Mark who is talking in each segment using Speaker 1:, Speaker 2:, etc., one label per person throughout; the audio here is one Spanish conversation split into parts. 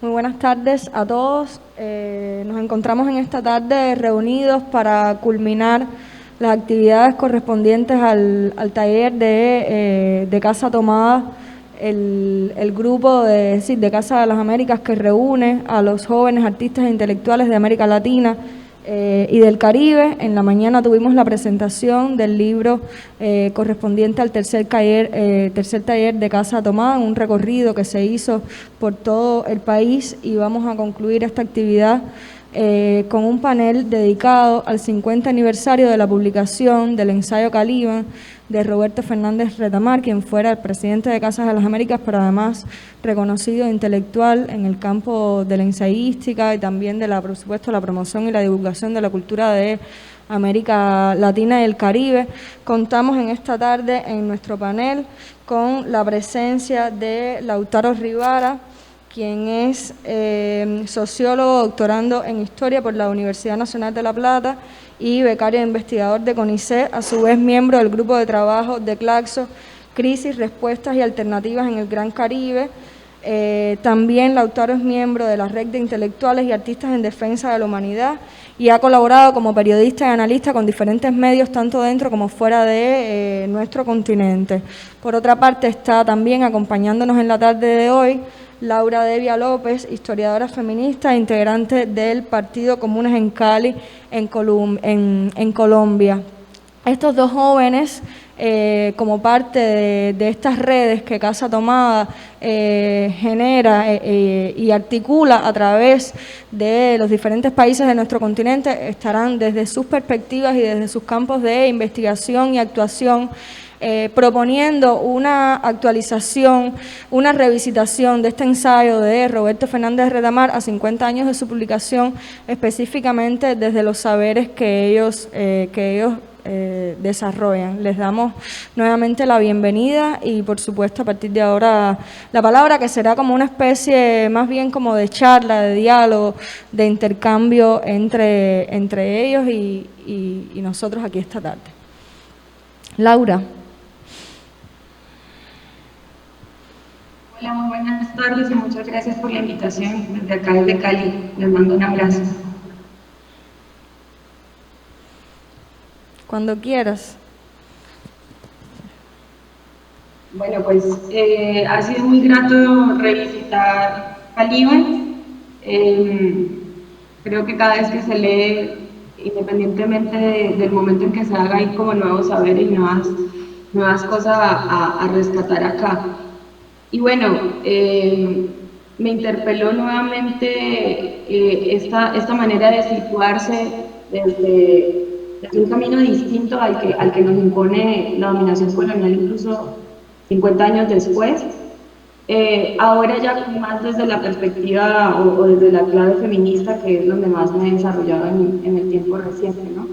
Speaker 1: Muy buenas tardes a todos. Nos encontramos en esta tarde reunidos para culminar las actividades correspondientes al taller de Casa Tomada, el grupo de Casa de las Américas que reúne a los jóvenes artistas e intelectuales de América Latina y del Caribe. En la mañana tuvimos la presentación del libro correspondiente al tercer taller de Casa Tomada, un recorrido que se hizo por todo el país, y vamos a concluir esta actividad con un panel dedicado al 50 aniversario de la publicación del ensayo Caliban de Roberto Fernández Retamar, quien fuera el presidente de Casas de las Américas, pero además reconocido intelectual en el campo de la ensayística y también de por supuesto, la promoción y la divulgación de la cultura de América Latina y el Caribe. Contamos en esta tarde en nuestro panel con la presencia de Lautaro Rivara, quien es sociólogo doctorando en Historia por la Universidad Nacional de La Plata y becario investigador de CONICET, a su vez miembro del grupo de trabajo de Claxo, Crisis, Respuestas y Alternativas en el Gran Caribe. También Lautaro es miembro de la Red de Intelectuales y Artistas en Defensa de la Humanidad y ha colaborado como periodista y analista con diferentes medios, tanto dentro como fuera de nuestro continente. Por otra parte, está también acompañándonos en la tarde de hoy Laura Devia López, historiadora feminista e integrante del Partido Comunes en Cali, en Colombia. Estos dos jóvenes, como parte de estas redes que Casa Tomada genera y articula a través de los diferentes países de nuestro continente, estarán desde sus perspectivas y desde sus campos de investigación y actuación proponiendo una actualización, una revisitación de este ensayo de Roberto Fernández Retamar a 50 años de su publicación, específicamente desde los saberes que ellos desarrollan. Les damos nuevamente la bienvenida y, por supuesto, a partir de ahora la palabra, que será como una especie más bien como de charla, de diálogo, de intercambio entre ellos y nosotros aquí esta tarde. Laura.
Speaker 2: Hola, muy buenas tardes y muchas gracias por la invitación. Desde acá, desde Cali, les mando un abrazo.
Speaker 1: Cuando quieras.
Speaker 2: Bueno, pues ha sido muy grato revisitar Caliban. Creo que cada vez que se lee, independientemente del momento en que se haga, hay como nuevos saberes y nuevas cosas a rescatar acá. Y bueno, me interpeló nuevamente esta manera de situarse desde un camino distinto al que nos impone la dominación colonial, incluso 50 años después. Ahora ya más desde la perspectiva o desde la clave feminista, que es donde más me he desarrollado en el tiempo reciente, ¿no?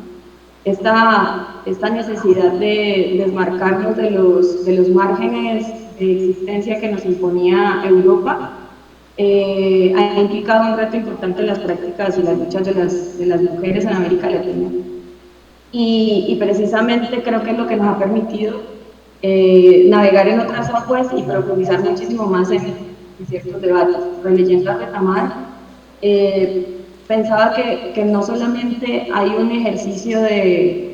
Speaker 2: Esta necesidad de desmarcarnos de los márgenes de existencia que nos imponía Europa ha implicado un reto importante en las prácticas y las luchas de las mujeres en América Latina. Y precisamente creo que es lo que nos ha permitido navegar en otras aguas y profundizar muchísimo más en ciertos debates. Releyendo a Retamar, pensaba que no solamente hay un ejercicio de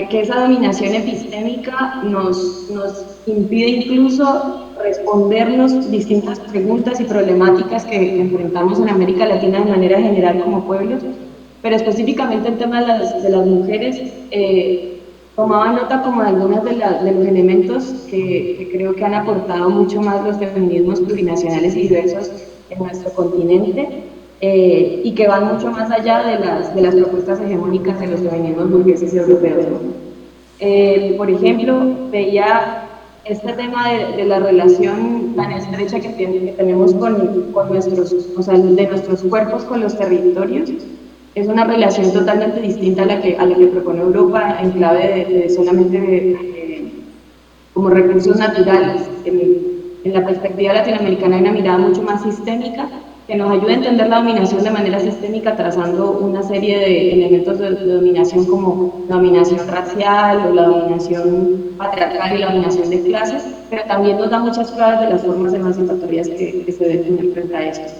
Speaker 2: que esa dominación epistémica nos impide incluso respondernos distintas preguntas y problemáticas que enfrentamos en América Latina de manera general como pueblos, pero específicamente el tema de las mujeres, tomaba nota como de algunos de los elementos que creo que han aportado mucho más los feminismos plurinacionales y diversos en nuestro continente, y que van mucho más allá de las propuestas hegemónicas de los feminismos burgueses y europeos. Por ejemplo, veía este tema de la relación tan estrecha que tenemos con nuestros cuerpos con los territorios. Es una relación totalmente distinta a la que propone Europa en clave de solamente como recursos naturales. En la perspectiva latinoamericana hay una mirada mucho más sistémica que nos ayuda a entender la dominación de manera sistémica, trazando una serie de elementos de dominación como la dominación racial o la dominación patriarcal y la dominación de clases, pero también nos da muchas claves de las formas emancipatorias que se deben tener frente a esto.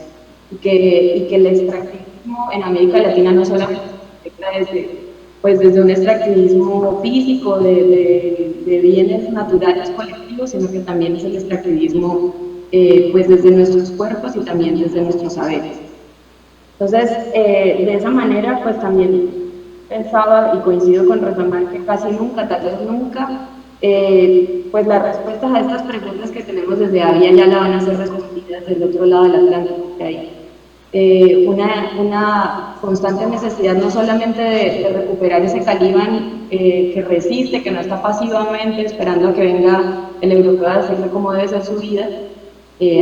Speaker 2: y que el extractivismo en América Latina no solamente se afecta desde un extractivismo físico de bienes naturales colectivos, sino que también es el extractivismo pues desde nuestros cuerpos y también desde nuestros saberes. Entonces, de esa manera, pues también pensaba y coincido con Rosamar que casi nunca, tal vez nunca, pues las respuestas a estas preguntas que tenemos desde Avia ya la van a ser respondidas del otro lado del Atlántico, que hay una constante necesidad no solamente de recuperar ese Calíban que resiste, que no está pasivamente esperando a que venga el europeo a decirle cómo debe ser su vida,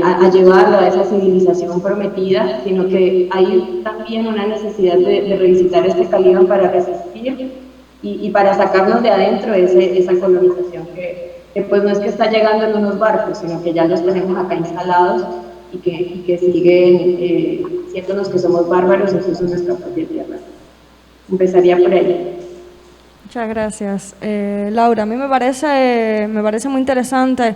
Speaker 2: a llevarlo a esa civilización prometida, sino que hay también una necesidad de revisitar este Calíban para resistir y para sacarnos de adentro esa colonización que pues no es que está llegando en unos barcos, sino que ya los tenemos acá instalados y que siguen siéndonos que somos bárbaros, incluso en nuestra propia tierra. Empezaría por ahí.
Speaker 1: Muchas gracias. Laura, a mí me parece muy interesante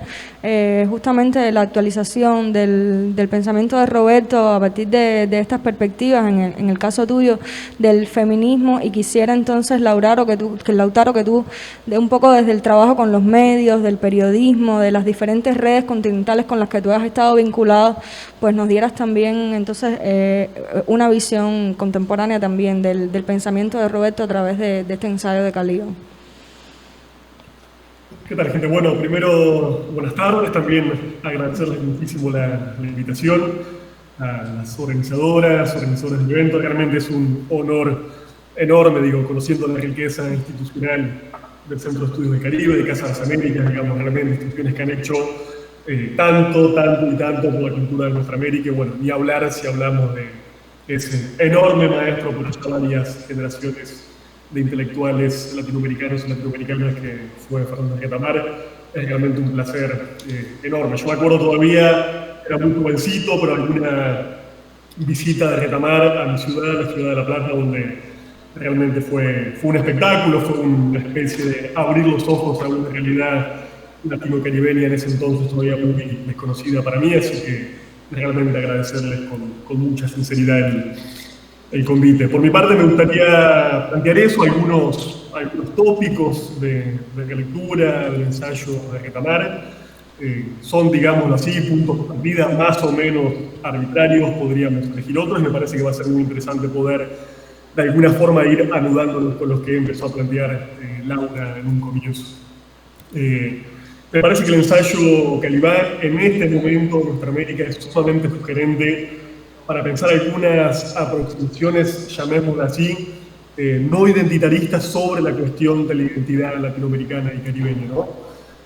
Speaker 1: justamente la actualización del pensamiento de Roberto a partir de estas perspectivas, en el caso tuyo, del feminismo, y quisiera entonces, Lautaro, que tú, de un poco desde el trabajo con los medios, del periodismo, de las diferentes redes continentales con las que tú has estado vinculado, pues nos dieras también entonces una visión contemporánea también del pensamiento de Roberto a través de este ensayo de Calíban.
Speaker 3: ¿Qué tal, gente? Bueno, primero, buenas tardes. También agradecerles muchísimo la invitación a las organizadores del evento. Realmente es un honor enorme, conociendo la riqueza institucional del Centro de Estudios del Caribe, de Casa de las Américas, realmente instituciones que han hecho tanto por la cultura de nuestra América. Y bueno, ni hablar si hablamos de ese enorme maestro por varias generaciones de intelectuales latinoamericanos y latinoamericanas que fue Fernández Retamar. Es realmente un placer enorme. Yo me acuerdo todavía, era muy jovencito, pero alguna visita de Retamar a mi ciudad, la ciudad de La Plata, donde realmente fue un espectáculo, fue una especie de abrir los ojos a una realidad latino-caribeña en ese entonces todavía muy desconocida para mí, así que realmente agradecerles con mucha sinceridad el convite. Por mi parte me gustaría plantear eso, algunos tópicos de lectura, del ensayo de Retamar. Son, digámoslo así, puntos de partida más o menos arbitrarios, podríamos elegir otros, y me parece que va a ser muy interesante poder de alguna forma ir anudándolos con los que empezó a plantear Laura en un comienzo. Me parece que el ensayo Calíban en este momento en nuestra América es sumamente sugerente para pensar algunas aproximaciones, llamémoslo así, no identitaristas sobre la cuestión de la identidad latinoamericana y caribeña, ¿no?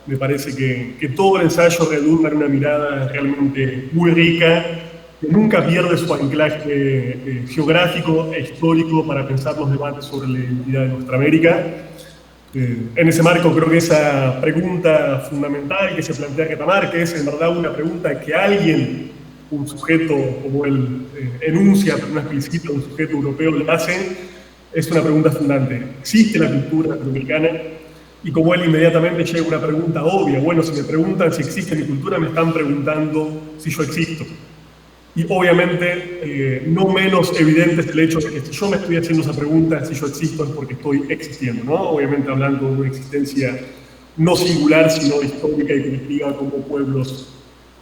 Speaker 3: Me parece que todo el ensayo redunda en una mirada realmente muy rica, que nunca pierde su anclaje geográfico e histórico para pensar los debates sobre la identidad de nuestra América. En ese marco creo que esa pregunta fundamental que se plantea Retamar, que es en verdad una pregunta que alguien, un sujeto como él enuncia, pero no explicita, un sujeto europeo le hace, es una pregunta fundante. ¿Existe la cultura latinoamericana? Y como él inmediatamente llega una pregunta obvia, bueno, si me preguntan si existe mi cultura, me están preguntando si yo existo. Y obviamente no menos evidente es el hecho de que si yo me estoy haciendo esa pregunta, si yo existo, es porque estoy existiendo, ¿no? Obviamente hablando de una existencia no singular, sino histórica y colectiva como pueblos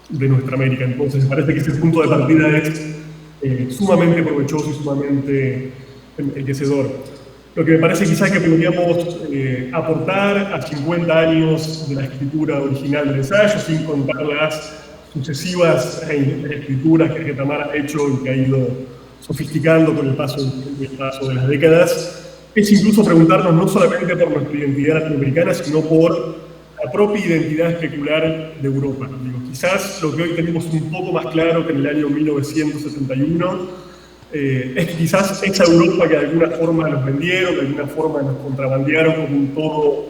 Speaker 3: de nuestra América. Entonces me parece que ese punto de partida es sumamente provechoso y sumamente enriquecedor. Lo que me parece quizás que podríamos aportar a 50 años de la escritura original del ensayo, sin contar las sucesivas escrituras que Retamar ha hecho y que ha ido sofisticando con el paso de las décadas, es incluso preguntarnos no solamente por nuestra identidad latinoamericana, sino por la propia identidad especular de Europa. Quizás lo que hoy tenemos un poco más claro que en el año 1971 es que quizás esa Europa que de alguna forma nos vendieron, de alguna forma nos contrabandearon como un todo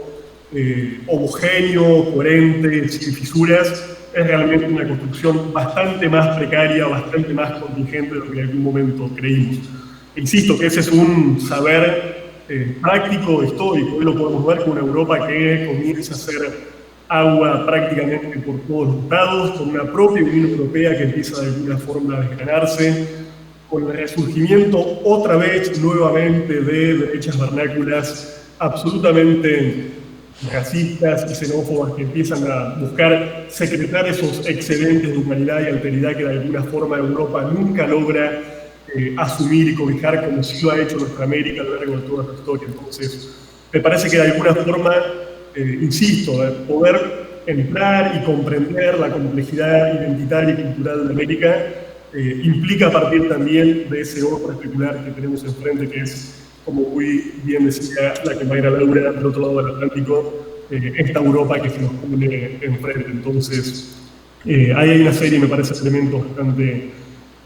Speaker 3: homogéneo, coherente, sin fisuras, es realmente una construcción bastante más precaria, bastante más contingente de lo que en algún momento creímos. Insisto que ese es un saber práctico, histórico. Hoy lo podemos ver con una Europa que comienza a ser agua prácticamente por todos los lados, con una propia Unión Europea que empieza de alguna forma a desgranarse, con el resurgimiento otra vez nuevamente de derechas vernáculas absolutamente racistas y xenófobas que empiezan a buscar secretar esos excedentes de humanidad y alteridad que de alguna forma Europa nunca logra asumir y cobijar como sí lo ha hecho nuestra América a lo largo de toda nuestra historia. Entonces, me parece que de alguna forma, insisto, poder entrar y comprender la complejidad identitaria y cultural de América implica partir también de ese otro especular que tenemos enfrente, que es, como muy bien decía la compañera Laura, del otro lado del Atlántico, esta Europa que se nos pone enfrente. Entonces, ahí hay una serie, me parece, de elementos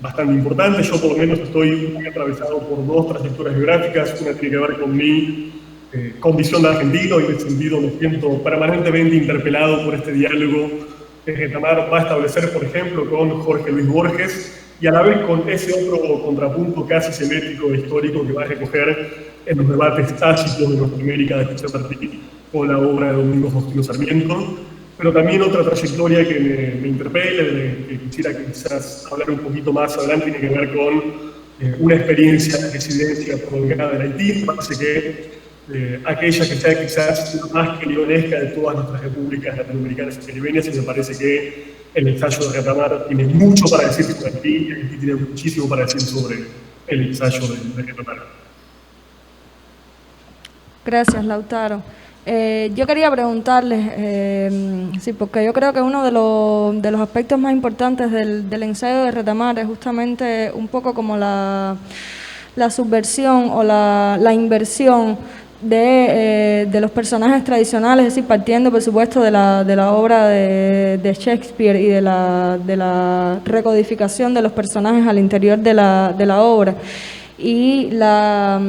Speaker 3: bastante importantes. Yo, por lo menos, estoy muy atravesado por dos trayectorias geográficas. Una tiene que ver con mi condición de argentino, y en ese sentido me siento permanentemente interpelado por este diálogo que Retamar va a establecer, por ejemplo, con Jorge Luis Borges, y a la vez con ese otro contrapunto casi semétrico e histórico que va a recoger en los debates tácitos de nuestra América de José Martí con la obra de Domingo Faustino Sarmiento, pero también otra trayectoria que me interpela, que quisiera quizás hablar un poquito más adelante, tiene que ver con una experiencia de residencia prolongada en Haití. Me parece que aquella que sea quizás la más caribenesca de todas nuestras repúblicas latinoamericanas y caribeñas, y me parece que el ensayo de Retamar tiene mucho para decir sobre Haití, y Haití tiene muchísimo para decir sobre el ensayo de Retamar.
Speaker 1: Gracias, Lautaro. Yo quería preguntarles, sí, porque yo creo que uno de los aspectos más importantes del ensayo de Retamar es justamente un poco como la subversión o la inversión de los personajes tradicionales, es decir, partiendo por supuesto de la obra de Shakespeare y de la recodificación de los personajes al interior de la obra. Y la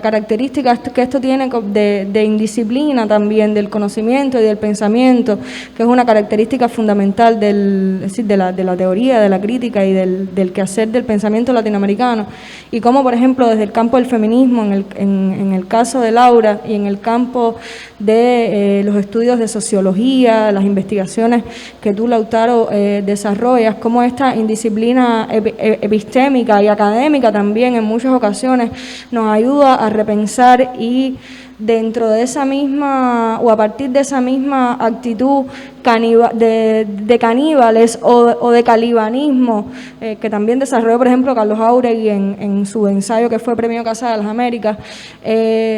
Speaker 1: característica que esto tiene de indisciplina también, del conocimiento y del pensamiento, que es una característica fundamental es decir, de la teoría, de la crítica y del quehacer del pensamiento latinoamericano, y cómo, por ejemplo, desde el campo del feminismo, en el caso de Laura, y en el campo de los estudios de sociología, las investigaciones que tú, Lautaro, desarrollas, cómo esta indisciplina epistémica y académica también en muchas ocasiones nos ayuda a repensar, y dentro de esa misma, o a partir de esa misma actitud de caníbales o de calibanismo, que también desarrolló, por ejemplo, Carlos Jáuregui en su ensayo que fue Premio Casa de las Américas,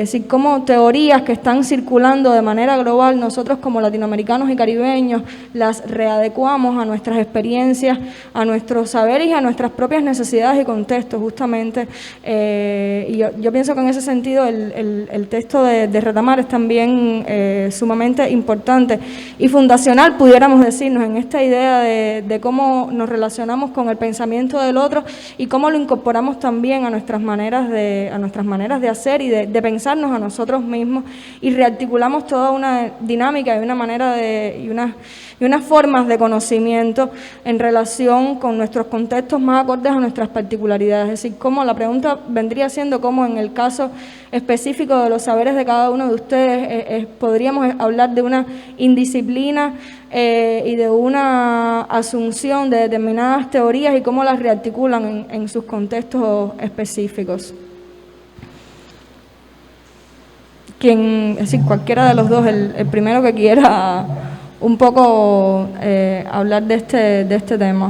Speaker 1: así como teorías que están circulando de manera global, nosotros como latinoamericanos y caribeños las readecuamos a nuestras experiencias, a nuestros saberes y a nuestras propias necesidades y contextos, justamente. Y yo pienso que en ese sentido el texto de Retamar es también sumamente importante y fundacional, pudiéramos decirnos, en esta idea de cómo nos relacionamos con el pensamiento del otro y cómo lo incorporamos también a nuestras maneras de hacer y de pensarnos a nosotros mismos, y rearticulamos toda una dinámica y una manera y unas formas de conocimiento en relación con nuestros contextos más acordes a nuestras particularidades. Es decir, cómo la pregunta vendría siendo cómo en el caso específico de los saberes de cada uno de ustedes podríamos hablar de una indisciplina y de una asunción de determinadas teorías y cómo las rearticulan en sus contextos específicos. Es decir, cualquiera de los dos, el primero que quiera un poco hablar de este tema.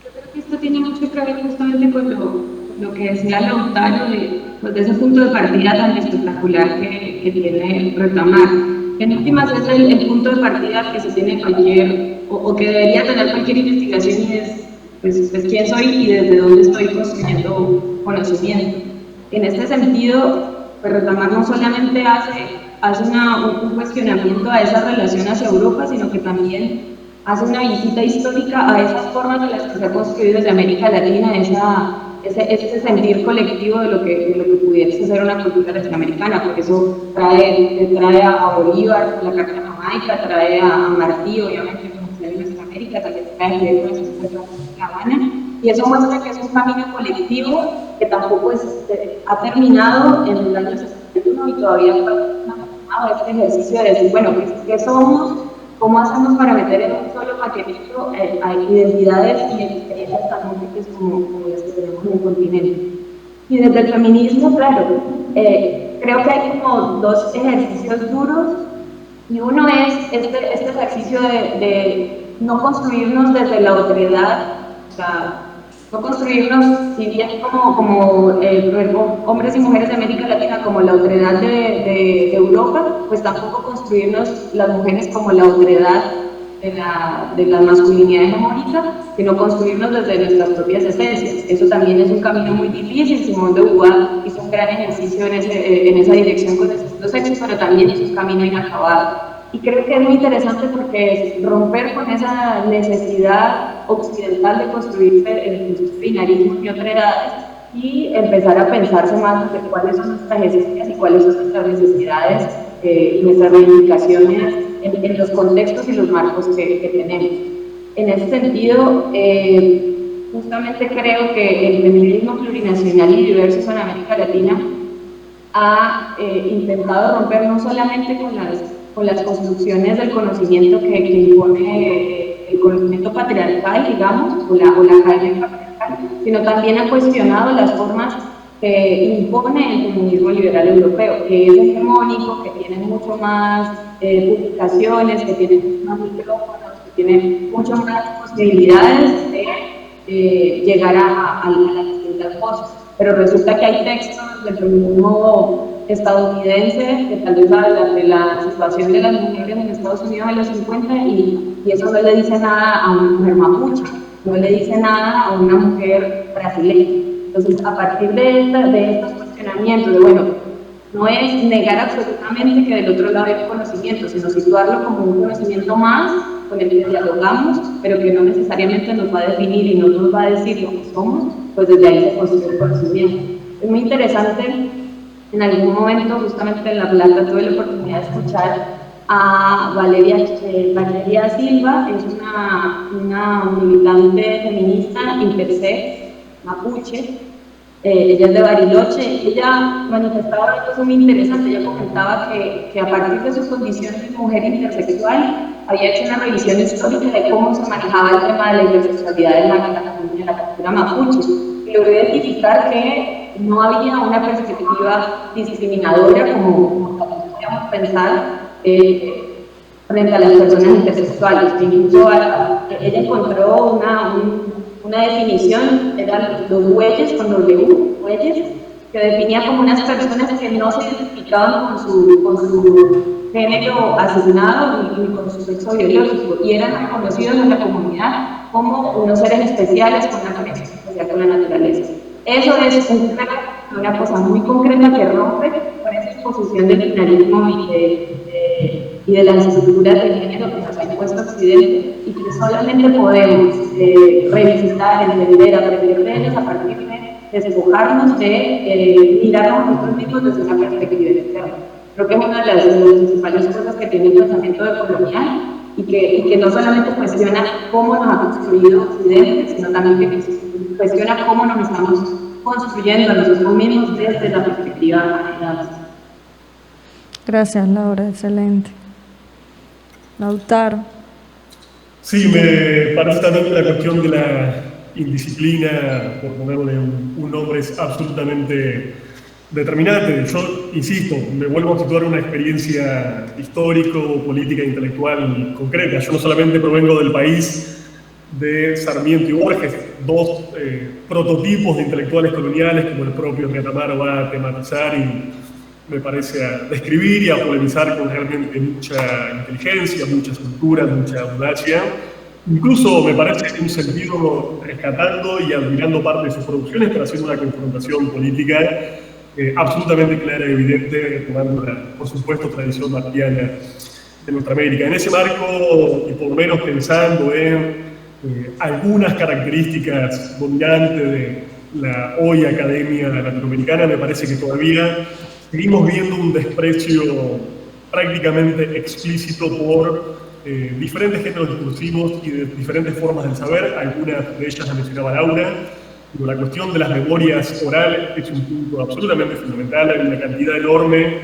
Speaker 2: Yo creo que esto tiene mucho que ver justamente con lo que decía Lautaro, de ese punto de partida tan espectacular que tiene Retamar. En últimas es el punto de partida que se tiene o que debería tener cualquier investigación, y es pues quién soy y desde dónde estoy construyendo conocimiento. En este sentido, pues Retamar no solamente hace un cuestionamiento a esa relación hacia Europa, sino que también hace una visita histórica a esas formas de las que se ha construido desde América Latina, ese sentir colectivo de lo que pudiese ser una cultura latinoamericana, porque eso trae a Bolívar, la Carta Jamaica, trae a Martí, obviamente, como se en nuestra América, también trae a Diego de La Habana, y eso muestra que es un camino colectivo que tampoco ha terminado en el año 61 y todavía falta mencionaba, este ejercicio de decir, bueno, ¿qué somos? ¿Cómo hacemos para meter en un solo paquetito a identidades y experiencias tan múltiples como las que tenemos en el continente? Y desde el feminismo, claro, creo que hay como dos ejercicios duros, y uno es este ejercicio de no construirnos desde la otredad, o sea, no construirnos, si bien como hombres y mujeres de América Latina, como la otredad de Europa, pues tampoco construirnos las mujeres como la otredad de la masculinidad hegemónica, sino construirnos desde nuestras propias esencias. Eso también es un camino muy difícil. Simone de Beauvoir hizo un gran ejercicio en esa dirección con los sexos, pero también hizo un camino inacabado. Y creo que es muy interesante porque es romper con esa necesidad occidental de construirse en sus binarismos y otredades y empezar a pensarse más de cuáles son nuestras esencias y cuáles son nuestras necesidades y nuestras reivindicaciones en los contextos y los marcos que tenemos. En ese sentido, justamente creo que el feminismo plurinacional y diverso en América Latina ha intentado romper no solamente con las construcciones del conocimiento que impone el conocimiento patriarcal, digamos, o la academia patriarcal, sino también ha cuestionado las formas que impone el feminismo liberal europeo, que es hegemónico, que tiene mucho más publicaciones, que tiene mucho más micrófonos, que tiene mucho más posibilidades de llegar a las distintas voces. Pero resulta que hay textos del feminismo estadounidense que tal vez hablan de la situación de las mujeres en Estados Unidos en los 50 y eso no le dice nada a una mujer mapuche, no le dice nada a una mujer brasileña. Entonces, a partir de estos cuestionamientos, de bueno, no es negar absolutamente que del otro lado hay conocimiento, sino situarlo como un conocimiento más con el que dialogamos, pero que no necesariamente nos va a definir y no nos va a decir lo que somos, pues desde ahí se construye el conocimiento. Es muy interesante, en algún momento, justamente en La Plata, tuve la oportunidad de escuchar a Valeria Silva, es una militante feminista intersex, mapuche. Ella es de Bariloche. Ella manifestaba una cosa muy interesante. Ella comentaba que a partir de su condición de mujer intersexual había hecho una revisión histórica de cómo se manejaba el tema de la intersexualidad en la cultura mapuche y logró identificar que no había una perspectiva discriminadora como podríamos pensar frente a las personas intersexuales. Incluso ella encontró una definición, eran los huelles con W, huelles, que definía como unas personas que no se identificaban con su género asignado ni con su sexo biológico y eran reconocidos en la comunidad como unos seres especiales con una conexión especial con la naturaleza. Eso es una cosa muy concreta que rompe con esa exposición del binarismo y de las estructuras de género que nos ha impuesto Occidente y que solamente podemos revisitar, entender, aprender de ellos a partir de despojarnos de mirarnos a nosotros mismos desde una perspectiva externa. Creo que es una de las principales cosas que tiene el pensamiento decolonial y que no solamente cuestiona cómo nos ha construido Occidente, sino también que cuestiona cómo nos estamos construyendo a nosotros mismos desde la perspectiva general.
Speaker 1: Gracias, Laura, excelente. Lautaro.
Speaker 3: Sí, me parece también la cuestión de la indisciplina, por ponerle un nombre, es absolutamente determinante. Yo, insisto, me vuelvo a situar una experiencia histórico, política e intelectual concreta. Yo no solamente provengo del país de Sarmiento y Borges, dos prototipos de intelectuales coloniales como el propio Retamal va a tematizar y me parece a describir y a polemizar con realmente mucha inteligencia, mucha cultura, mucha audacia. Incluso me parece en un sentido rescatando y admirando parte de sus producciones, pero haciendo una confrontación política absolutamente clara y evidente, tomando por supuesto, tradición martiana de nuestra América. En ese marco, y por lo menos pensando en algunas características dominantes de la hoy Academia Latinoamericana, me parece que todavía seguimos viendo un desprecio prácticamente explícito por diferentes géneros discursivos y de diferentes formas del saber. Algunas de ellas las mencionaba Laura. Pero la cuestión de las memorias orales es un punto absolutamente fundamental. Hay una cantidad enorme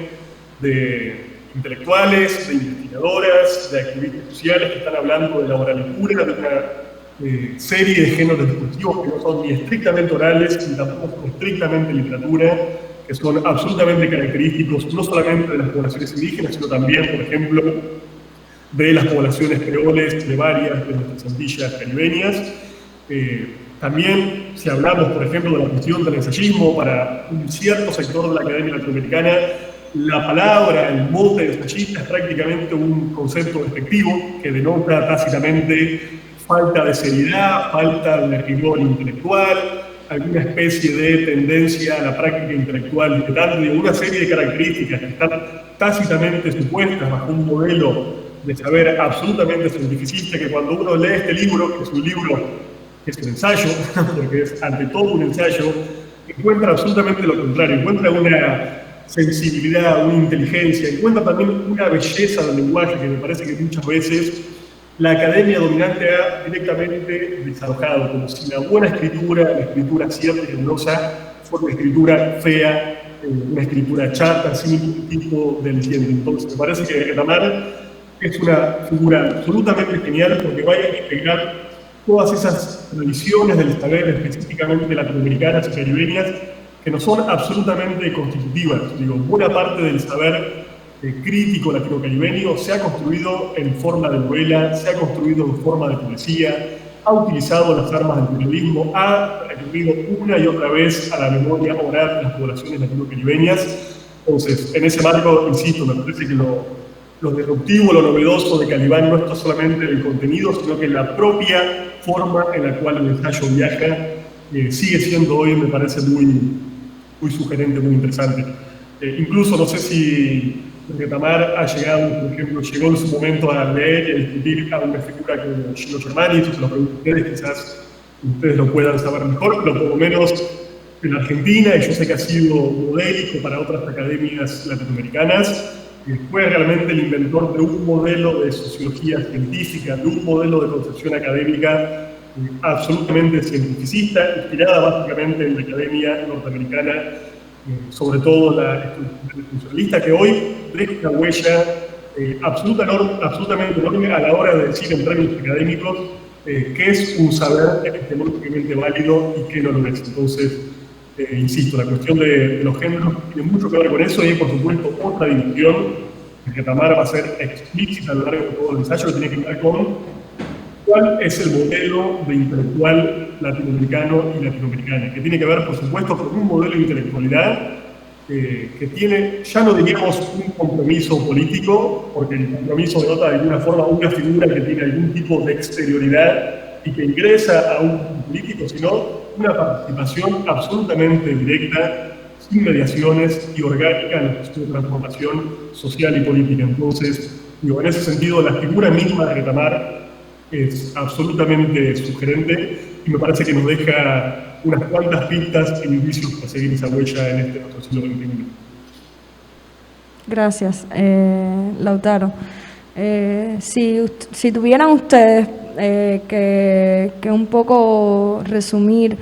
Speaker 3: de intelectuales, de investigadoras, de activistas sociales que están hablando de la oralitura, de una serie de géneros discursivos que no son ni estrictamente orales ni tampoco son estrictamente literatura, que son absolutamente característicos no solamente de las poblaciones indígenas, sino también, por ejemplo, de las poblaciones creoles de varias de nuestras Antillas caribeñas. También, si hablamos, por ejemplo, de la cuestión del ensayismo, para un cierto sector de la academia latinoamericana, la palabra, el mote de ensayista es prácticamente un concepto despectivo que denota tácitamente falta de seriedad, falta de rigor intelectual, alguna especie de tendencia a la práctica intelectual diletante, de una serie de características que están tácitamente supuestas bajo un modelo de saber absolutamente cientificista, que cuando uno lee este libro, que es un libro que es un ensayo, porque es ante todo un ensayo, encuentra absolutamente lo contrario, encuentra una sensibilidad, una inteligencia, encuentra también una belleza del lenguaje que me parece que muchas veces la academia dominante ha directamente desalojado, como si la buena escritura, la escritura cierta y generosa, fuera una escritura fea, una escritura chata, sin ningún tipo de aliciente. Entonces, me parece que Retamar es una figura absolutamente genial porque vaya a integrar todas esas tradiciones del saber específicamente latinoamericanas y caribeñas que no son absolutamente constitutivas. Digo, buena parte del saber crítico latino-caribeño se ha construido en forma de novela, se ha construido en forma de poesía, ha utilizado las armas del periodismo, ha recurrido una y otra vez a la memoria oral de las poblaciones latino-caribeñas. Entonces, en ese marco, insisto, me parece que lo disruptivo, lo novedoso de Calibán no está solamente en el contenido, sino que en la propia forma en la cual el ensayo viaja sigue siendo hoy, me parece muy sugerente, muy interesante. Incluso no sé si Retamar ha llegado, por ejemplo, llegó en su momento a leer y a discutir a una figura como Gino Germani, eso se lo pregunto a ustedes, quizás ustedes lo puedan saber mejor, pero por lo menos en Argentina, y yo sé que ha sido modélico para otras academias latinoamericanas, fue realmente el inventor de un modelo de sociología científica, de un modelo de concepción académica absolutamente cientificista, inspirada básicamente en la academia norteamericana, sobre todo la estructura funcionalista, que hoy deja una huella absolutamente enorme a la hora de decir en términos académicos qué es un saber epistemológicamente válido y qué no lo es. Entonces, insisto, la cuestión de los géneros tiene mucho que ver con eso y hay, por supuesto, otra división que Tamara va a ser explícita a lo largo de todo el ensayo, que tiene que ver con cuál es el modelo de intelectual latinoamericano y latinoamericana, que tiene que ver, por supuesto, con un modelo de intelectualidad que tiene, ya no diríamos un compromiso político, porque el compromiso denota de alguna forma una figura que tiene algún tipo de exterioridad y que ingresa a un político, sino una participación absolutamente directa, sin mediaciones y orgánica en la cuestión de transformación social y política. Entonces, digo, en ese sentido, la figura misma de Retamar es absolutamente sugerente y me parece que nos deja unas cuantas pistas e indicios para seguir esa huella en este nuestro siglo XXI.
Speaker 1: Gracias, Lautaro. Si tuvieran ustedes que un poco resumir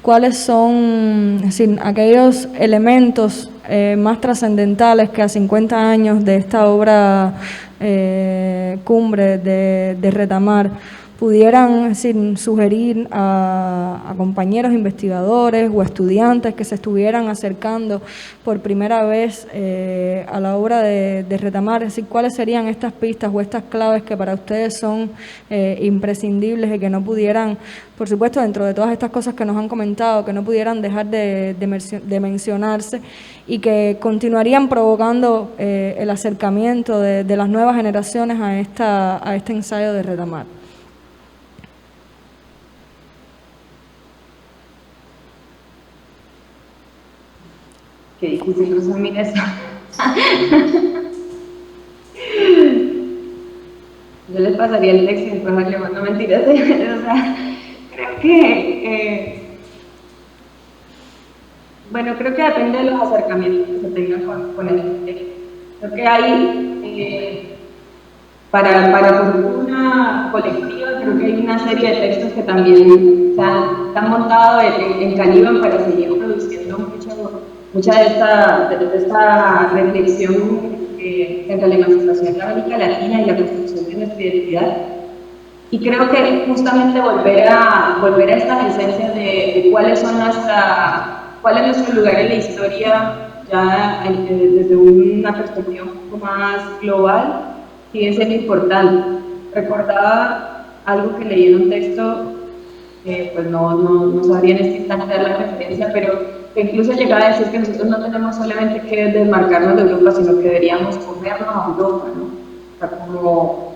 Speaker 1: cuáles son, es decir, aquellos elementos más trascendentales que a 50 años de esta obra cumbre de Retamar pudieran, es decir, sugerir a compañeros investigadores o estudiantes que se estuvieran acercando por primera vez a la obra de Retamar, es decir, cuáles serían estas pistas o estas claves que para ustedes son imprescindibles y que no pudieran, por supuesto, dentro de todas estas cosas que nos han comentado, que no pudieran dejar de mencionarse y que continuarían provocando el acercamiento de las nuevas generaciones a este ensayo de Retamar.
Speaker 2: Qué difícil resumir eso. Yo les pasaría el texto y después le mando mentiras. O sea, creo que creo que depende de los acercamientos que se tengan con el texto. Creo que hay, para fortuna colectiva, creo que hay una serie de textos que también se han montado en Calibán para seguir produciendo mucha de esta reflexión frente a la emancipación de América Latina y la construcción de nuestra identidad. Y creo que justamente volver a estas esencias de cuál es nuestro lugar en la historia, ya desde una perspectiva un poco más global, sigue siendo importante. Recordaba algo que leí en un texto, pues no sabría en este instante dar la referencia, pero que incluso llegaba a decir que nosotros no tenemos solamente que desmarcarnos de Europa, sino que deberíamos comernos a Europa, ¿no? O sea, como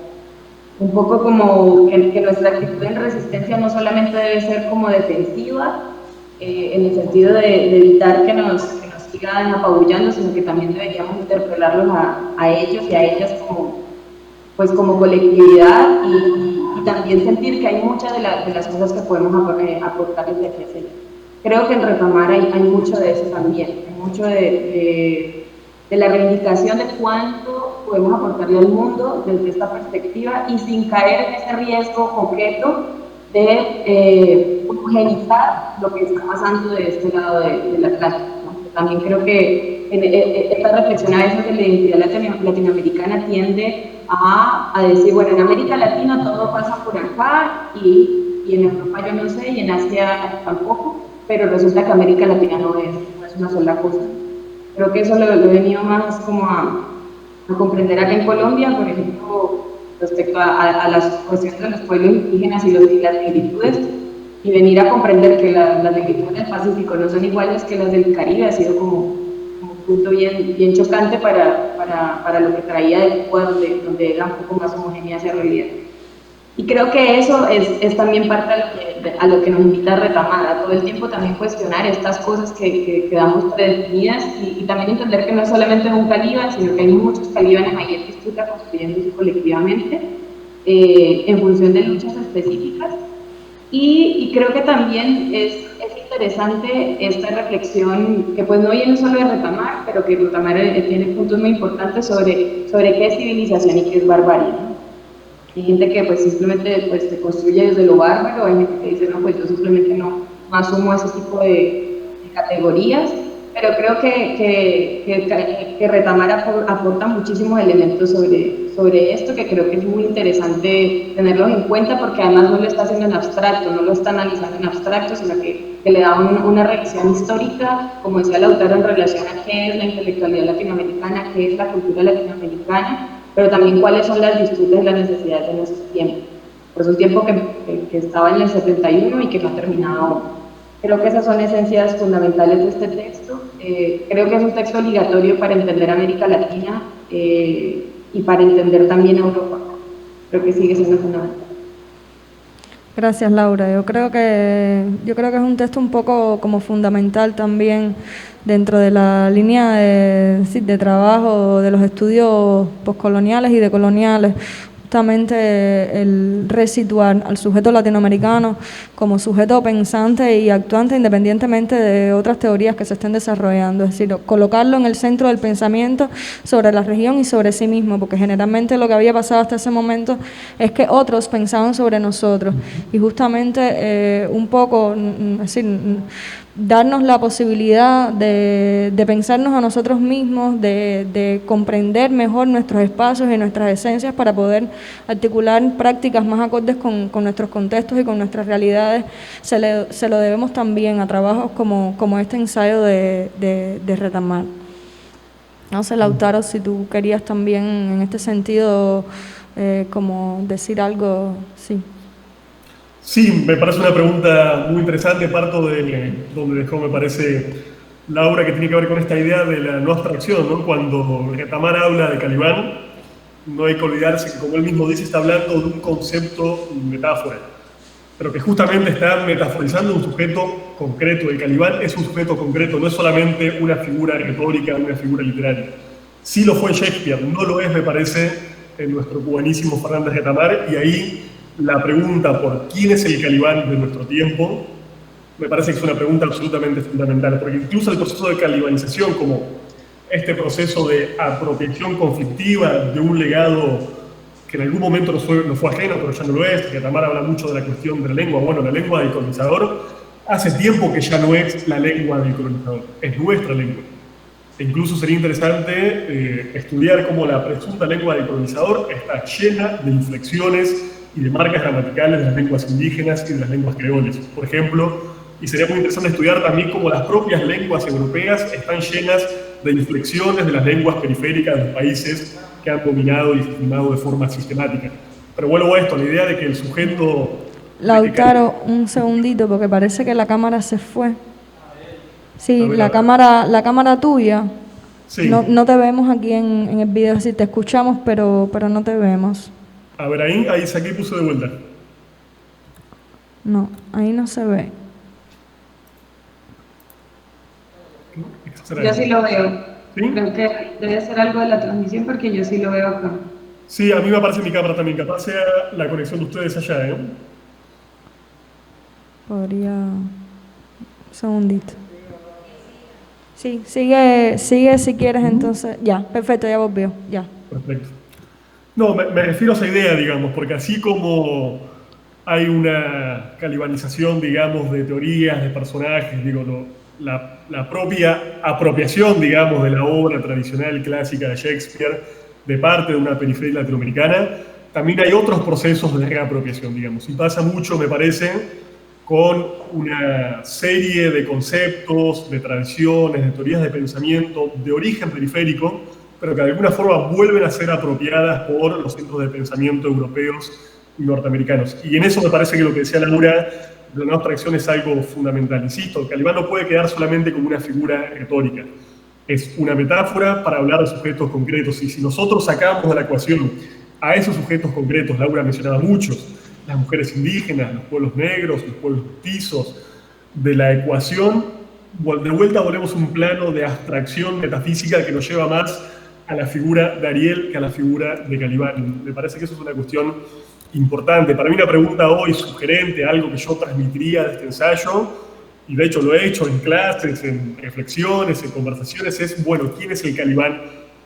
Speaker 2: un poco como que nuestra actitud en resistencia no solamente debe ser como defensiva, en el sentido de evitar que nos sigan apabullando, sino que también deberíamos interpelarlos a ellos y a ellas como colectividad y también sentir que hay muchas de las cosas que podemos aportar desde aquí hacia allá. Creo que en Retamar hay mucho de eso también, hay mucho de la reivindicación de cuánto podemos aportarle al mundo desde esta perspectiva y sin caer en ese riesgo concreto de homogenizar lo que está pasando de este lado del Atlántico, ¿no? También creo que esta reflexión a veces de la identidad latinoamericana tiende a decir, bueno, en América Latina todo pasa por acá y en Europa yo no sé y en Asia tampoco, pero resulta que América Latina no es una sola cosa. Creo que eso lo he venido más como a comprender acá en Colombia, por ejemplo, respecto a las cuestiones de los pueblos indígenas y las negritudes, y venir a comprender que las negritudes del Pacífico no son iguales que las del Caribe, ha sido como un punto bien chocante para lo que traía de Cuba, donde era un poco más homogénea esa realidad. Y creo que eso es también parte a lo que nos invita a Retamar, a todo el tiempo también cuestionar estas cosas que damos predefinidas y también entender que no es solamente un Caliban, sino que hay muchos Calibanes ahí en disputa construyéndose colectivamente en función de luchas específicas. Y creo que también es interesante esta reflexión que pues no viene solo de Retamar, pero que Retamar tiene puntos muy importantes sobre qué es civilización y qué es barbarie, ¿no? Hay gente que pues simplemente pues, se construye desde lo bárbaro, hay gente que dice, no, pues yo simplemente no asumo ese tipo de categorías, pero creo que Retamar aporta muchísimos elementos sobre esto, que creo que es muy interesante tenerlos en cuenta, porque además no lo está haciendo en abstracto, no lo está analizando en abstracto, sino que le da una revisión histórica, como decía el autor, en relación a qué es la intelectualidad latinoamericana, qué es la cultura latinoamericana, pero también cuáles son las virtudes y las necesidades de nuestro tiempo. Pues un tiempo que estaba en el 71 y que no ha terminado aún. Creo que esas son esencias fundamentales de este texto. Creo que es un texto obligatorio para entender América Latina y para entender también Europa. Creo que sigue siendo fundamental.
Speaker 1: Gracias, Laura. Yo creo que es un texto un poco como fundamental también dentro de la línea de trabajo de los estudios postcoloniales y decoloniales, justamente el resituar al sujeto latinoamericano como sujeto pensante y actuante independientemente de otras teorías que se estén desarrollando, es decir, colocarlo en el centro del pensamiento sobre la región y sobre sí mismo, porque generalmente lo que había pasado hasta ese momento es que otros pensaban sobre nosotros y justamente un poco, es decir, darnos la posibilidad de pensarnos a nosotros mismos, de comprender mejor nuestros espacios y nuestras esencias para poder articular prácticas más acordes con nuestros contextos y con nuestras realidades, se lo debemos también a trabajos como este ensayo de Retamar. No sé, Lautaro, si tú querías también en este sentido como decir algo, sí.
Speaker 3: Sí, me parece una pregunta muy interesante, parto de donde dejó, me parece, Laura, que tiene que ver con esta idea de la no abstracción, ¿no? Cuando Retamar habla de Calibán, no hay que olvidarse que, como él mismo dice, está hablando de un concepto metáfora, pero que justamente está metaforizando un sujeto concreto. El Calibán es un sujeto concreto, no es solamente una figura retórica, una figura literaria. Sí lo fue Shakespeare, no lo es, me parece, en nuestro cubanísimo Fernández Retamar, y ahí la pregunta por quién es el Calibán de nuestro tiempo, me parece que es una pregunta absolutamente fundamental, porque incluso el proceso de calibanización, como este proceso de apropiación conflictiva de un legado que en algún momento nos fue ajeno, pero ya no lo es, que Retamar habla mucho de la cuestión de la lengua. Bueno, la lengua del colonizador hace tiempo que ya no es la lengua del colonizador, es nuestra lengua. E incluso sería interesante estudiar cómo la presunta lengua del colonizador está llena de inflexiones y de marcas gramaticales de las lenguas indígenas y de las lenguas creoles, por ejemplo, y sería muy interesante estudiar también cómo las propias lenguas europeas están llenas de inflexiones de las lenguas periféricas de los países que han dominado y discriminado de forma sistemática. Pero vuelvo a esto, la idea de que el sujeto...
Speaker 1: Lautaro, un segundito, porque parece que la cámara se fue. Sí,
Speaker 3: A ver,
Speaker 1: la cámara tuya.
Speaker 3: Sí.
Speaker 1: No te vemos aquí en el video, sí te escuchamos, pero no te vemos.
Speaker 3: A ver, ahí saqué y puse de vuelta.
Speaker 1: No, ahí no se ve.
Speaker 2: Yo sí lo veo.
Speaker 3: ¿Sí?
Speaker 2: Creo que debe ser algo de la transmisión porque yo sí lo veo acá.
Speaker 3: Sí, a mí me aparece mi cámara también, capaz sea la conexión de ustedes allá, ¿eh?
Speaker 1: Podría... Un segundito. Sí, sigue si quieres entonces. Ya, perfecto, ya volvió, ya.
Speaker 3: Perfecto. No, me refiero a esa idea, digamos, porque así como hay una calibanización, digamos, de teorías, de personajes, digo, la propia apropiación, digamos, de la obra tradicional clásica de Shakespeare de parte de una periferia latinoamericana, también hay otros procesos de reapropiación, digamos, y pasa mucho, me parece, con una serie de conceptos, de tradiciones, de teorías de pensamiento de origen periférico, pero que de alguna forma vuelven a ser apropiadas por los centros de pensamiento europeos y norteamericanos. Y en eso me parece que lo que decía Laura de la nueva abstracción es algo fundamental. Insisto, el Calibán no puede quedar solamente como una figura retórica. Es una metáfora para hablar de sujetos concretos. Y si nosotros sacamos de la ecuación a esos sujetos concretos, Laura mencionaba muchos, las mujeres indígenas, los pueblos negros, los pueblos mestizos, de la ecuación, de vuelta volvemos a un plano de abstracción metafísica que nos lleva más a la figura de Ariel que a la figura de Calibán. Me parece que eso es una cuestión importante. Para mí una pregunta hoy sugerente, algo que yo transmitiría de este ensayo, y de hecho lo he hecho en clases, en reflexiones, en conversaciones, es, bueno, ¿quién es el Calibán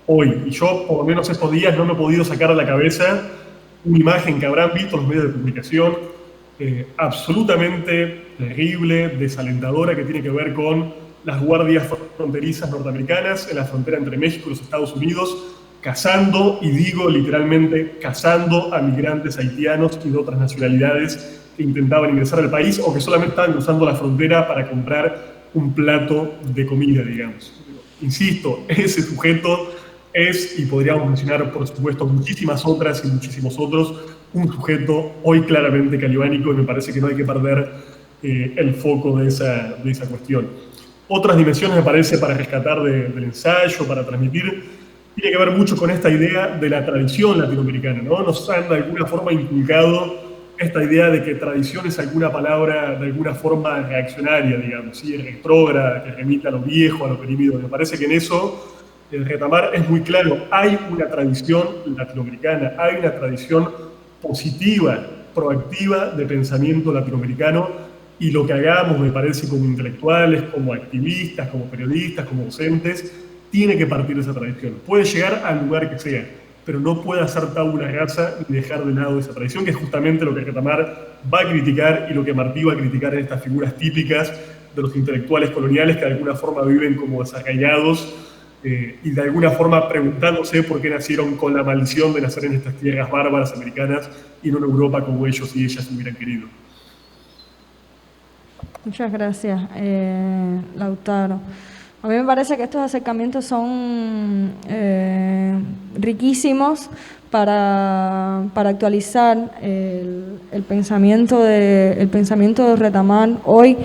Speaker 3: hoy? Y yo, por lo menos estos días, no me he podido sacar de la cabeza una imagen que habrán visto los medios de comunicación absolutamente terrible, desalentadora, que tiene que ver con las guardias fronterizas norteamericanas en la frontera entre México y los Estados Unidos, cazando, y digo literalmente, cazando a migrantes haitianos y de otras nacionalidades que intentaban ingresar al país o que solamente estaban cruzando la frontera para comprar un plato de comida, digamos. Insisto, ese sujeto es, y podríamos mencionar por supuesto muchísimas otras y muchísimos otros, un sujeto hoy claramente calibánico, y me parece que no hay que perder el foco de esa cuestión. Otras dimensiones me parece para rescatar del ensayo, para transmitir, tiene que ver mucho con esta idea de la tradición latinoamericana, ¿no? Nos han de alguna forma inculcado esta idea de que tradición es alguna palabra de alguna forma reaccionaria, digamos, ¿sí? Retrógrada, que remite a lo viejo, a lo oprimido. Me parece que en eso el Retamar es muy claro. Hay una tradición latinoamericana, hay una tradición positiva, proactiva de pensamiento latinoamericano, y lo que hagamos, me parece, como intelectuales, como activistas, como periodistas, como docentes, tiene que partir de esa tradición. Puede llegar al lugar que sea, pero no puede hacer tabula rasa ni dejar de lado esa tradición, que es justamente lo que Retamar va a criticar y lo que Martí va a criticar en estas figuras típicas de los intelectuales coloniales que de alguna forma viven como desarraigados y de alguna forma preguntándose por qué nacieron con la maldición de nacer en estas tierras bárbaras americanas y no en Europa como ellos y ellas hubieran querido.
Speaker 1: Muchas gracias, Lautaro. A mí me parece que estos acercamientos son riquísimos para actualizar el pensamiento de Retamar hoy,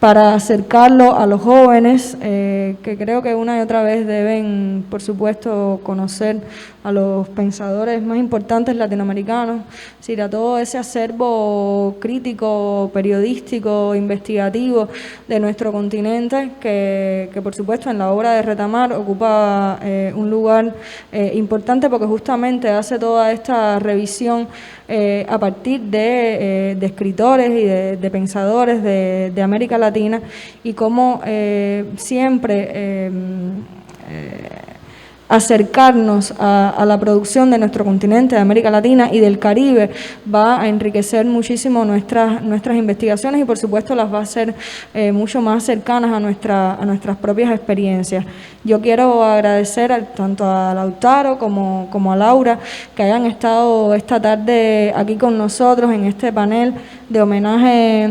Speaker 1: para acercarlo a los jóvenes, que creo que una y otra vez deben, por supuesto, conocer a los pensadores más importantes latinoamericanos, es decir, a todo ese acervo crítico, periodístico, investigativo de nuestro continente, que por supuesto en la obra de Retamar ocupa un lugar importante, porque justamente hace toda esta revisión a partir de escritores y de pensadores de América Latina, y cómo siempre acercarnos a la producción de nuestro continente, de América Latina y del Caribe, va a enriquecer muchísimo nuestras investigaciones y por supuesto las va a hacer mucho más cercanas a nuestras propias experiencias. Yo quiero agradecer tanto a Lautaro como a Laura que hayan estado esta tarde aquí con nosotros en este panel de homenaje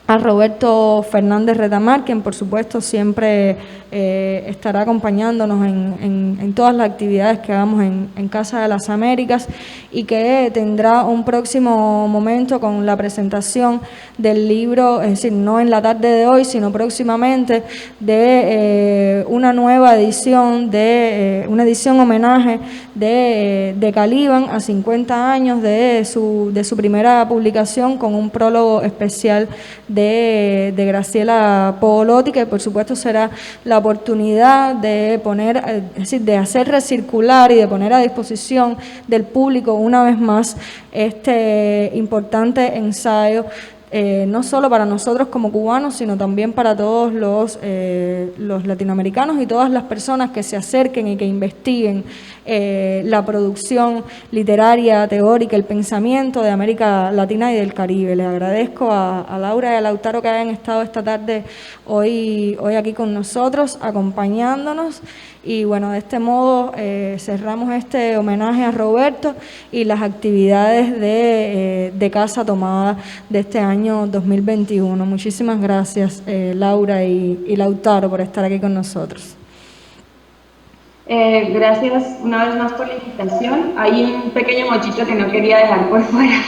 Speaker 1: a Roberto Fernández Retamar, quien por supuesto siempre estará acompañándonos en todas las actividades que hagamos en Casa de las Américas y que tendrá un próximo momento con la presentación del libro, es decir, no en la tarde de hoy, sino próximamente, de una nueva edición, una edición homenaje de Caliban a 50 años de su primera publicación, con un prólogo especial de Graciela Pogolotti, que por supuesto será la oportunidad de poner, es decir, de hacer recircular y de poner a disposición del público una vez más este importante ensayo, no solo para nosotros como cubanos, sino también para todos los latinoamericanos y todas las personas que se acerquen y que investiguen la producción literaria, teórica, el pensamiento de América Latina y del Caribe. Les agradezco a Laura y a Lautaro que hayan estado esta tarde hoy aquí con nosotros, acompañándonos. Y bueno, de este modo cerramos este homenaje a Roberto y las actividades de Casa Tomada de este año 2021. Muchísimas gracias, Laura y Lautaro, por estar aquí con nosotros.
Speaker 2: Gracias una vez más por la invitación. Hay un pequeño mochito que no quería dejar por fuera.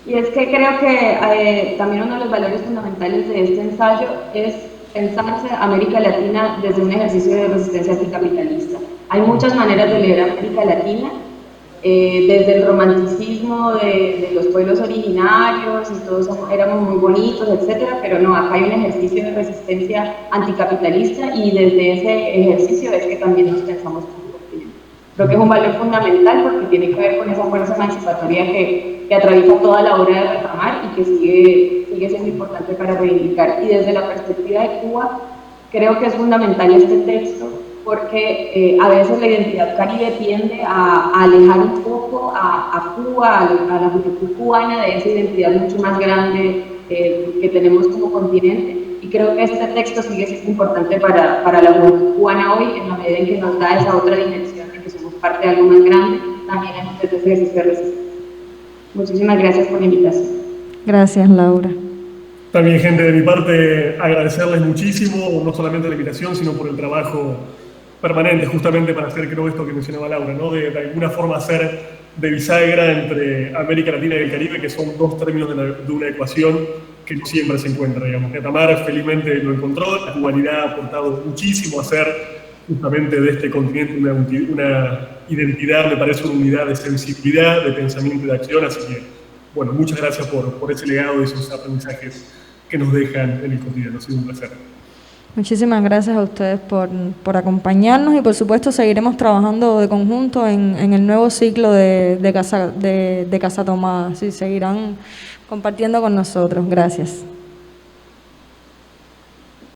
Speaker 2: Y es que creo que también uno de los valores fundamentales de este ensayo es pensarse América Latina desde un ejercicio de resistencia anticapitalista. Hay muchas maneras de leer América Latina, desde el romanticismo de los pueblos originarios y todos éramos muy bonitos, etcétera, pero no, acá hay un ejercicio de resistencia anticapitalista y desde ese ejercicio es que también nos pensamos como continente. Creo que es un valor fundamental porque tiene que ver con esa fuerza emancipatoria que atraviesa toda la obra de Retamar y que sigue siendo importante para reivindicar. Y desde la perspectiva de Cuba, creo que es fundamental este texto porque a veces la identidad caribe tiende a alejar un poco a Cuba, a la juventud cubana de esa identidad mucho más grande que tenemos como continente. Y creo que este texto sigue siendo importante para la juventud cubana hoy, en la medida en que nos da esa otra dimensión de que somos parte de algo más grande, también en este ejercicio de resistencia. Muchísimas gracias por la invitación.
Speaker 1: Gracias, Laura.
Speaker 3: También, gente, de mi parte, agradecerles muchísimo, no solamente la invitación, sino por el trabajo permanente, justamente para hacer, creo, esto que mencionaba Laura, ¿no? De alguna forma hacer de bisagra entre América Latina y el Caribe, que son dos términos de una ecuación que no siempre se encuentra, digamos. Retamar felizmente lo encontró, la cubanidad ha aportado muchísimo a hacer justamente de este continente una identidad, me parece una unidad de sensibilidad, de pensamiento y de acción, así que, bueno, muchas gracias por ese legado y esos aprendizajes que nos dejan en el cotidiano. Ha sido un placer.
Speaker 1: Muchísimas gracias a ustedes por acompañarnos y por supuesto seguiremos trabajando de conjunto en el nuevo ciclo de Casa Tomada. Sí, seguirán compartiendo con nosotros. Gracias.